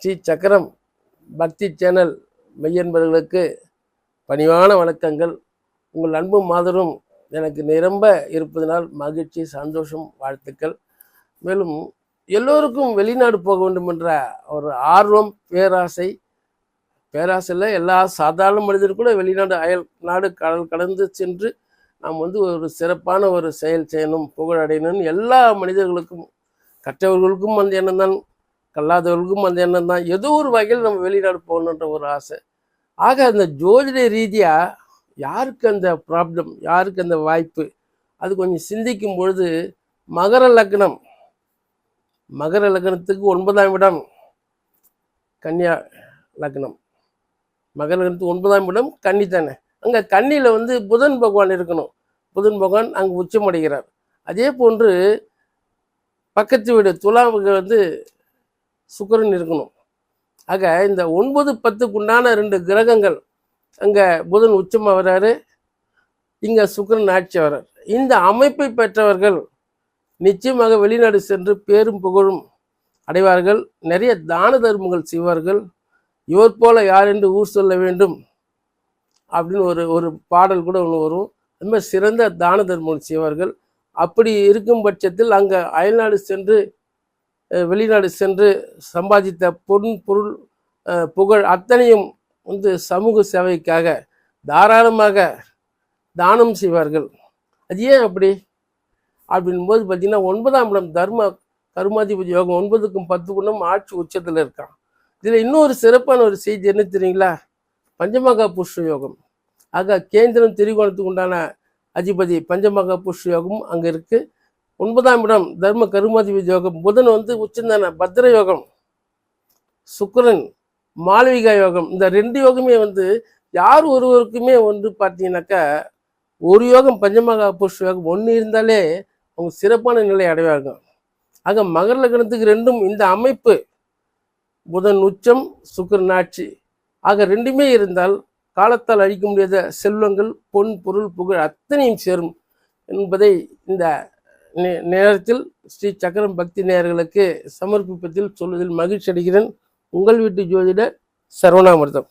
ஸ்ரீ சக்கரம் பக்தி சேனல் மெய்யன்பர்களுக்கு பணிவான வணக்கங்கள். உங்கள் அன்பும் ஆதரவும் எனக்கு நிரம்ப இருப்பதனால் மகிழ்ச்சி, சந்தோஷம், வாழ்த்துக்கள். மேலும் எல்லோருக்கும் வெளிநாடு போக வேண்டும் என்ற ஒரு ஆர்வம், பேராசையில் எல்லா சாதாரண மனிதரும் கூட வெளிநாடு, அயல் நாடு, கடல் கடந்து சென்று நாம் ஒரு சிறப்பான ஒரு செயல் செய்யணும், புகழடையணும்னு எல்லா மனிதர்களுக்கும், கற்றவர்களுக்கும் அந்த எண்ணம் தான், கல்லாதவர்களுக்கும் அந்த எண்ணம் தான். ஏதோ ஒரு வகையில் நம்ம வெளிநாடு போகணுன்ற ஒரு ஆசை. ஆக அந்த ஜோதிட ரீதியாக யாருக்கு அந்த ப்ராப்ளம், யாருக்கு அந்த வாய்ப்பு, அது கொஞ்சம் சிந்திக்கும் பொழுது மகர லக்னத்துக்கு 9ஆம் இடம் கன்னியா லக்னம். மகர லக்னத்துக்கு 9ஆம் இடம் கன்னி தானே. அங்கே கன்னியில் புதன் பகவான் இருக்கணும். புதன் பகவான் அங்கே உச்சமடைகிறார். அதே போன்று பக்கத்து வீடு துலாவுக்கு சுக்கிரன் இருக்கணும். ஆக இந்த 9, 10க்கு உண்டான 2 கிரகங்கள், அங்கே புதன் உச்சமாக வர்றாரு, இங்கே சுக்கிரன் ஆட்சி வர்றார். இந்த அமைப்பை பெற்றவர்கள் நிச்சயமாக வெளிநாடு சென்று பேரும் புகழும் அடைவார்கள். நிறைய தான தர்மங்கள் செய்வார்கள். இவர் போல யார் என்று ஊர் சொல்ல வேண்டும் அப்படின்னு ஒரு பாடல் கூட ஒன்று வரும். அது மாதிரி சிறந்த தான தர்மங்கள் செய்வார்கள். அப்படி இருக்கும் பட்சத்தில் அங்கே அயல்நாடு சென்று, வெளிநாடு சென்று சம்பாதித்த பொருள், புகழ் அத்தனையும் சமூக சேவைக்காக தாராளமாக தானம் செய்வார்கள். அது ஏன் அப்படின்போது பார்த்தீங்கன்னா 9ஆம் இடம் தர்ம கருமாதிபதி யோகம், 9க்கும் 10க்கும் ஆட்சி உச்சத்தில் இருக்கான். இதில் இன்னொரு சிறப்பான ஒரு செய்தி என்ன தெரியுங்களா? பஞ்சமகா புருஷ யோகம். ஆக கேந்திரம் திரிகோணத்துக்கு உண்டான அதிபதி பஞ்சமகா புருஷ யோகம் அங்கே இருக்கு. 9ஆம் இடம் தர்ம கருமாதிபதி யோகம். புதன் உச்சந்தான பத்ர யோகம், சுக்கிரன் மாளவிகா யோகம். இந்த 2 யோகமே யார் ஒருவருக்குமே பார்த்தீங்கன்னாக்கா, ஒரு யோகம் பஞ்சமகா புருஷ யோகம் ஒன்று இருந்தாலே அவங்க சிறப்பான நிலை அடைவாங்க. ஆக மகர லக்னத்துக்கு 2ம் இந்த அமைப்பு, புதன் உச்சம், சுக்கிரன் ஆட்சி, ஆக 2மே இருந்தால் காலத்தால் அழிக்க முடியாத செல்வங்கள், பொன், பொருள், புகழ் அத்தனையும் சேரும் என்பதை இந்த நேரத்தில் ஸ்ரீ சக்கரம் பக்தி நேயர்களுக்கு சமர்ப்பிப்பதில் சொல்வதில் மகிழ்ச்சி அடைகிறேன். உங்கள் வீட்டு ஜோதிடர் சரவணாமிர்தம்.